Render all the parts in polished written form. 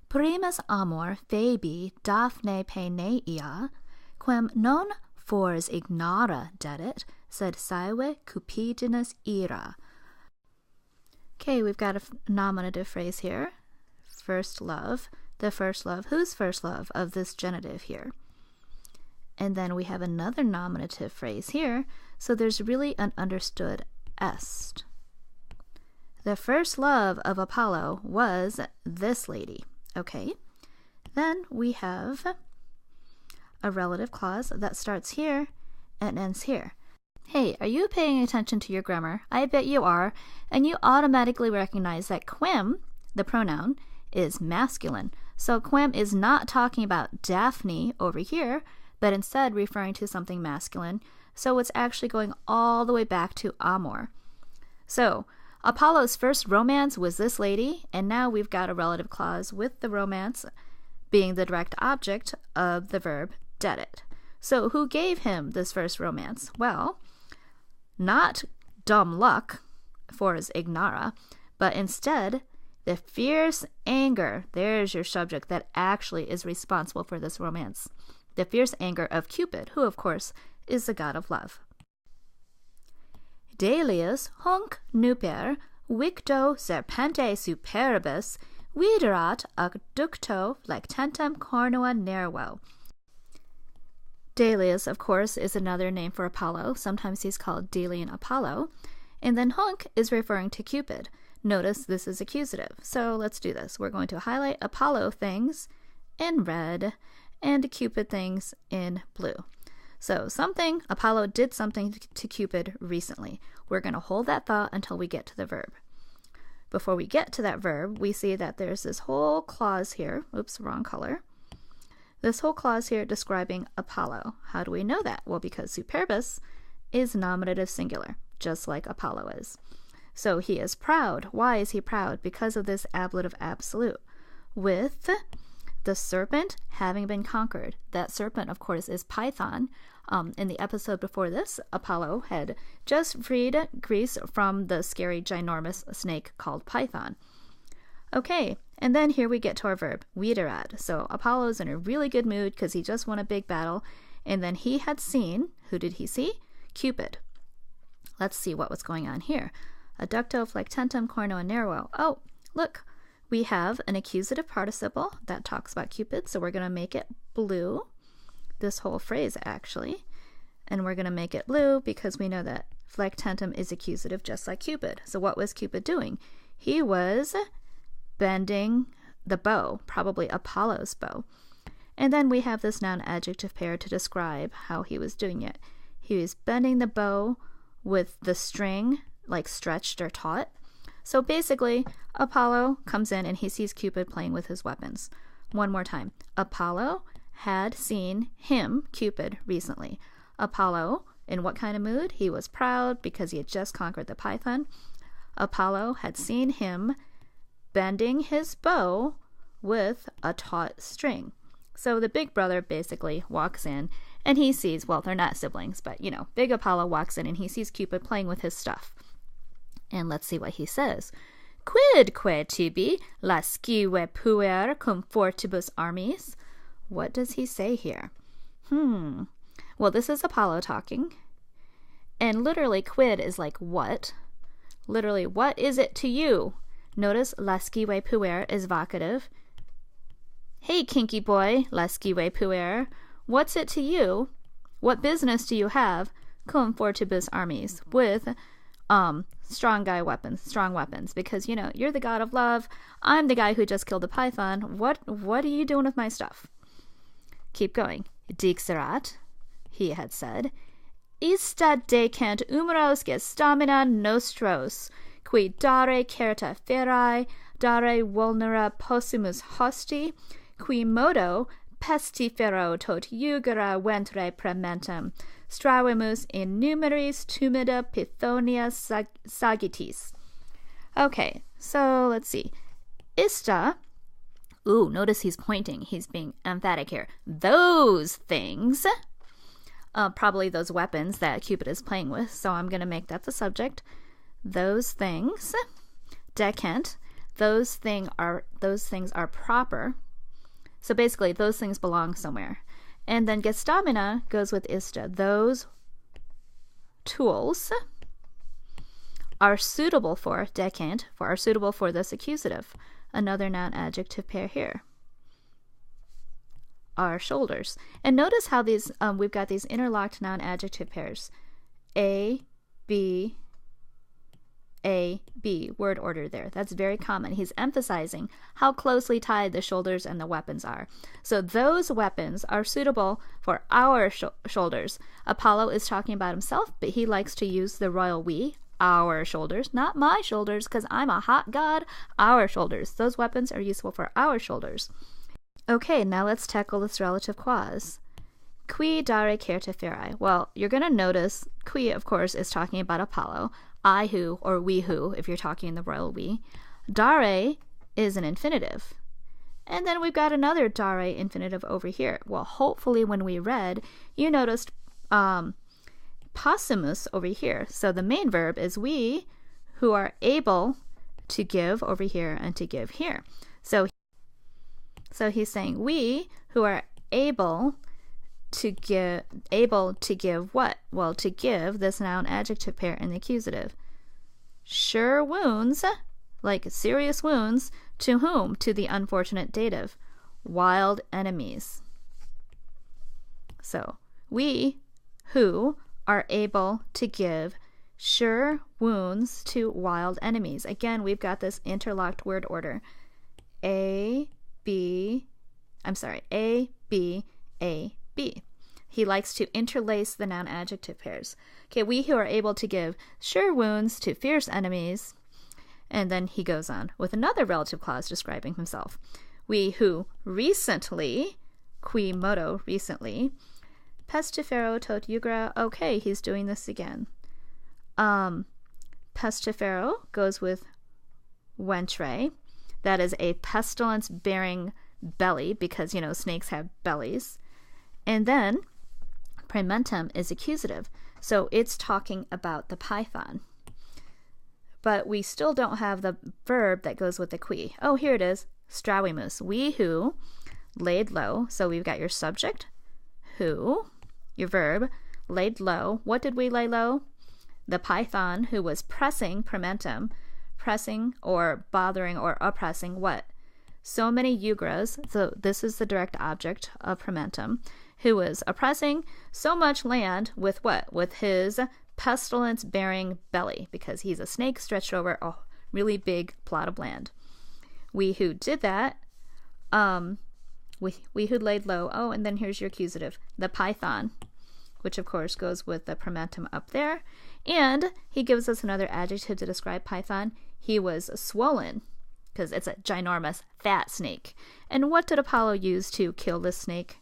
primus amor Phaebi Daphne Peneia, quem non fors ignara dedit, sed saeve cupidinus ira. Okay, we've got a nominative phrase here. First love. The first love. Whose first love? Of this genitive here. And then we have another nominative phrase here. So there's really an understood est. The first love of Apollo was this lady. Okay. Then we have a relative clause that starts here and ends here. Hey, are you paying attention to your grammar? I bet you are. And you automatically recognize that quem, the pronoun, is masculine. So quem is not talking about Daphne over here, but instead referring to something masculine. So it's actually going all the way back to amor. So Apollo's first romance was this lady, and now we've got a relative clause with the romance being the direct object of the verb dedit. So who gave him this first romance? Well, not dumb luck, fors ignara, but instead the fierce anger, there's your subject that actually is responsible for this romance. The fierce anger of Cupid, who of course is the god of love. Delius hunc nuper victo serpente superbus viderat adducto flectentem cornua nervo. Delius, of course, is another name for Apollo. Sometimes he's called Delian Apollo. And then hunc is referring to Cupid. Notice this is accusative. So let's do this. We're going to highlight Apollo things in red and Cupid things in blue. So Apollo did something to Cupid recently. We're going to hold that thought until we get to the verb. Before we get to that verb, we see that there's this whole clause here. Oops, wrong color. This whole clause here describing Apollo. How do we know that? Well, because superbus is nominative singular, just like Apollo is. So he is proud. Why is he proud? Because of this ablative absolute. With the serpent having been conquered. That serpent, of course, is Python. In the episode before this, Apollo had just freed Greece from the scary, ginormous snake called Python. Okay, and then here we get to our verb, viderat. So Apollo's in a really good mood because he just won a big battle. And then he had seen, who did he see? Cupid. Let's see what was going on here. Adducto flectentem cornua nervo. Oh, look, we have an accusative participle that talks about Cupid. So we're going to make it blue. This whole phrase, actually. And we're going to make it blue because we know that flectentem is accusative just like Cupid. So what was Cupid doing? He was bending the bow, probably Apollo's bow. And then we have this noun-adjective pair to describe how he was doing it. He was bending the bow with the string, like stretched or taut. So basically, Apollo comes in and he sees Cupid playing with his weapons. One more time. Apollo had seen him, Cupid, recently. Apollo, in what kind of mood? He was proud because he had just conquered the Python. Apollo had seen him bending his bow with a taut string. So the big brother basically walks in and he sees, well, they're not siblings, but big Apollo walks in and he sees Cupid playing with his stuff. And let's see what he says. Quidque tibi lascive puer cum fortibus armis? What does he say here? Well, this is Apollo talking. And literally, quid is like what? Literally, what is it to you? Notice lascive puer is vocative. Hey, kinky boy, lascive puer, what's it to you? What business do you have? Cum fortibus armis, with strong weapons, because you're the god of love. I'm the guy who just killed the python. What are you doing with my stuff? Keep going. Dixerat, he had said, ista decant umeros gestamina nostros, qui dare certa ferae, dare vulnera possumus hosti, qui modo pestifero tot jugera ventre prementem, stravimus in numeris tumida pithonia sagittis. Okay, so let's see. Ista, notice he's pointing. He's being emphatic here. Those things, probably those weapons that Cupid is playing with, so I'm going to make that the subject. Those things, decant, those things are proper. So basically, those things belong somewhere. And then gestamina goes with ista. Those tools are suitable for, decant, are suitable for this accusative. Another noun adjective pair here. Our shoulders. And notice how these, we've got these interlocked noun adjective pairs. A, B, word order there. That's very common. He's emphasizing how closely tied the shoulders and the weapons are. So those weapons are suitable for our shoulders. Apollo is talking about himself, but he likes to use the royal we, our shoulders, not my shoulders, because I'm a hot god. Our shoulders. Those weapons are useful for our shoulders. Okay, now let's tackle this relative clause. Qui dare certe feri. Well, you're going to notice qui, of course, is talking about Apollo. I who, or we who, if you're talking in the royal we. Dare is an infinitive. And then we've got another dare infinitive over here. Well, hopefully when we read, you noticed possumus over here. So the main verb is we who are able to give over here and to give here. So he's saying we who are able to give what? Well, to give this noun adjective pair in the accusative. Sure wounds, like serious wounds, to whom? To the unfortunate dative. Wild enemies. So, we who are able to give sure wounds to wild enemies. Again, we've got this interlocked word order. A, B, A, B, A, B. He likes to interlace the noun adjective pairs. Okay, we who are able to give sure wounds to fierce enemies. And then he goes on with another relative clause describing himself. We who recently, qui modo recently, pestifero tot jugra. Okay, he's doing this again. Pestifero goes with ventre. That is a pestilence-bearing belly, because, you know, snakes have bellies. And then praementum is accusative, so it's talking about the python. But we still don't have the verb that goes with the qui. Oh, here it is, stravimus. We who laid low. So we've got your subject, who, your verb, laid low. What did we lay low? The python who was pressing, praementum, pressing or bothering or oppressing what? So many jugras, so this is the direct object of praementum, who was oppressing so much land with what? With his pestilence-bearing belly, because he's a snake stretched over a really big plot of land. We who did that, we who laid low. Oh, and then here's your accusative, the python, which of course goes with the praementum up there. And he gives us another adjective to describe python. He was swollen, because it's a ginormous fat snake. And what did Apollo use to kill this snake?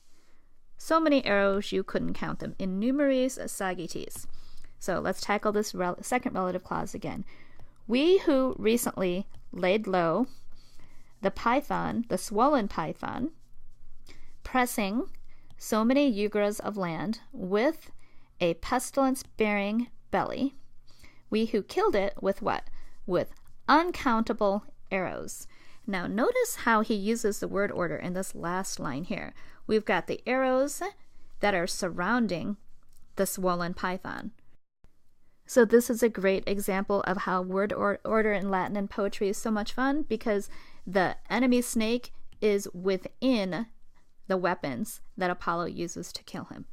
So many arrows you couldn't count them. Innumeris sagittis. So let's tackle this second relative clause again. We who recently laid low the python, the swollen python, pressing so many jugras of land with a pestilence-bearing belly. We who killed it with what? With uncountable arrows. Now notice how he uses the word order in this last line here. We've got the arrows that are surrounding the swollen python. So this is a great example of how word order in Latin and poetry is so much fun, because the enemy snake is within the weapons that Apollo uses to kill him.